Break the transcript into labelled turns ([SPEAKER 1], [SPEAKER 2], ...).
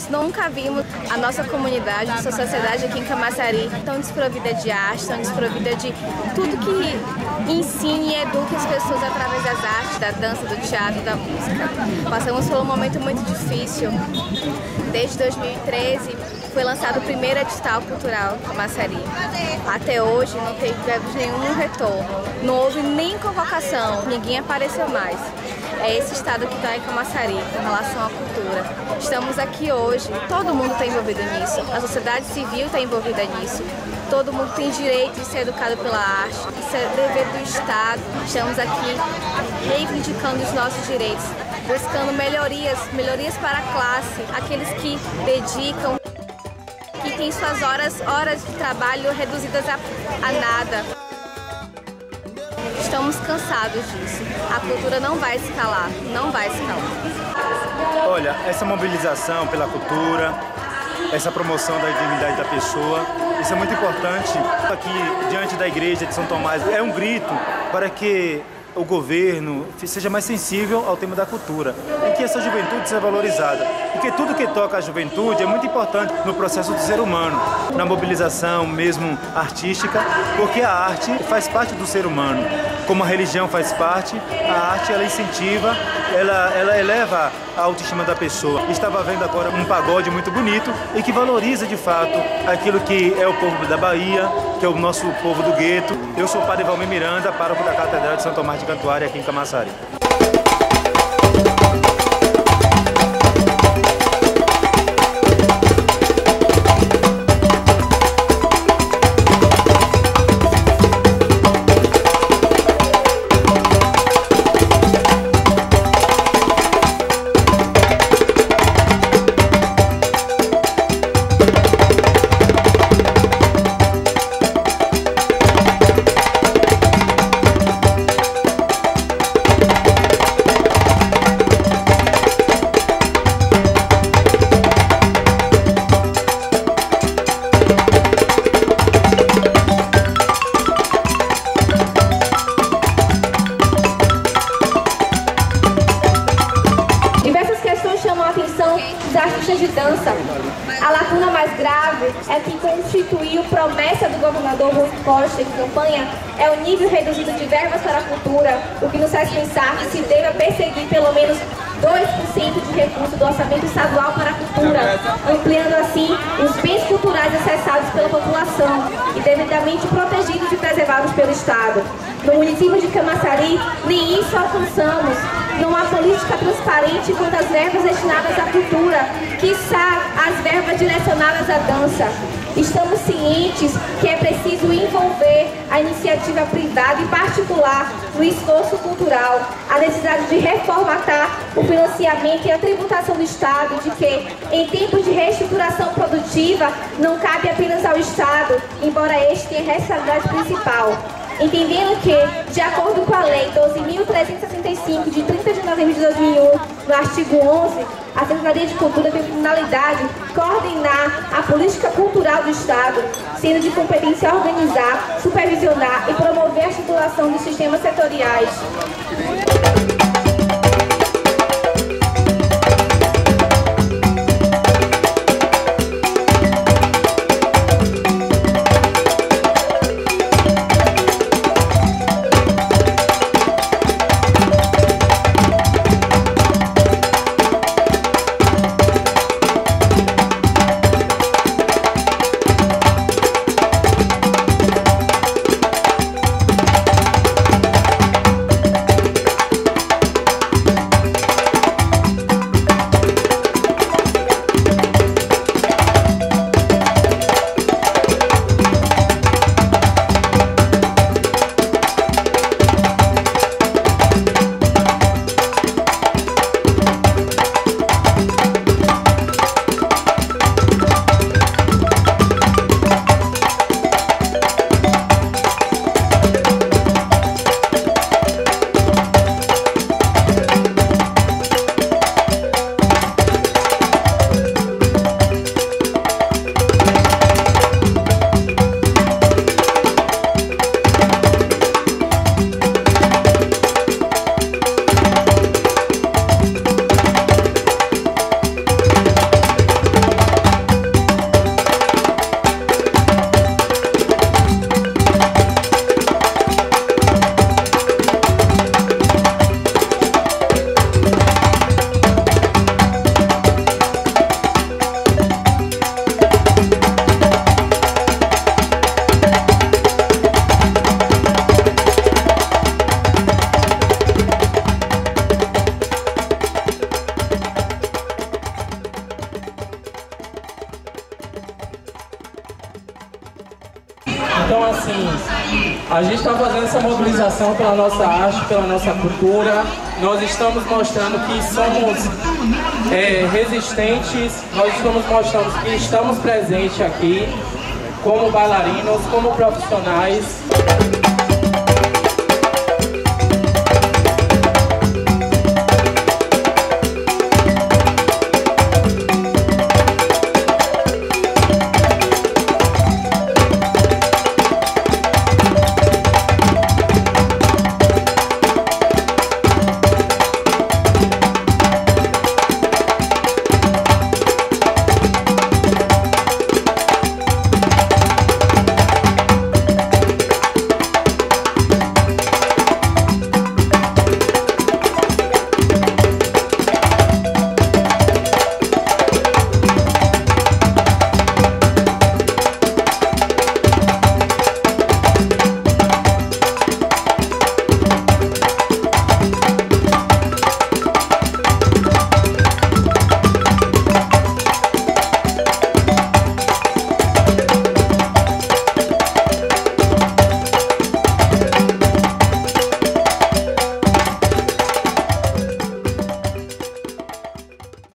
[SPEAKER 1] nunca vimos a nossa comunidade, a nossa sociedade aqui em Camaçari tão desprovida de arte, tão desprovida de tudo que ensine e eduque as pessoas através das artes, da dança, do teatro, da música. Passamos por um momento muito difícil. Desde 2013 foi lançado o primeiro edital cultural em Camaçari. Até hoje não tivemos nenhum retorno, não houve nem convocação, ninguém apareceu mais. É esse estado que está em Camaçari em relação à cultura. Estamos aqui hoje, todo mundo está envolvido nisso, a sociedade civil está envolvida nisso. Todo mundo tem direito de ser educado pela arte, isso é dever do Estado. Estamos aqui reivindicando os nossos direitos, buscando melhorias para a classe, aqueles que dedicam, que têm suas horas de trabalho reduzidas a nada. Estamos cansados disso. A cultura não vai se calar, não vai se calar.
[SPEAKER 2] Olha, essa mobilização pela cultura, essa promoção da dignidade da pessoa, isso é muito importante. Aqui, diante da igreja de São Tomás, é um grito para que o governo seja mais sensível ao tema da cultura e que essa juventude seja valorizada. Porque tudo que toca a juventude é muito importante no processo do ser humano, na mobilização mesmo artística, porque a arte faz parte do ser humano. Como a religião faz parte, a arte ela incentiva, ela eleva a autoestima da pessoa. Estava vendo agora um pagode muito bonito e que valoriza de fato aquilo que é o povo da Bahia, que é o nosso povo do gueto. Eu sou o Padre Valmir Miranda, pároco da Catedral de São Tomás de Cantuária, aqui em Camaçari.
[SPEAKER 3] Dos artistas de dança. A lacuna mais grave é que constituiu promessa do governador Rui Costa em campanha é o nível reduzido de verbas para a cultura, o que nos faz pensar que se deva perseguir pelo menos 2% de recursos do orçamento estadual para a cultura, ampliando assim os bens culturais acessados pela população e devidamente protegidos e preservados pelo Estado. No município de Camaçari, nem isso alcançamos. Não há política transparente quanto às verbas destinadas à cultura, quiçá as verbas direcionadas à dança. Estamos cientes que é preciso envolver a iniciativa privada e particular no esforço cultural, a necessidade de reformatar o financiamento e a tributação do Estado, de que, em tempos de reestruturação produtiva, não cabe apenas ao Estado, embora este tenha a responsabilidade principal. Entendendo que, de acordo com a Lei 12.365, de 30 de novembro de 2001, no artigo 11, a Secretaria de Cultura tem finalidade coordenar a política cultural do Estado, sendo de competência organizar, supervisionar e promover a estruturação dos sistemas setoriais.
[SPEAKER 4] A gente está fazendo essa mobilização pela nossa arte, pela nossa cultura. Nós estamos mostrando que somos resistentes, nós estamos mostrando que estamos presentes aqui como bailarinos, como profissionais.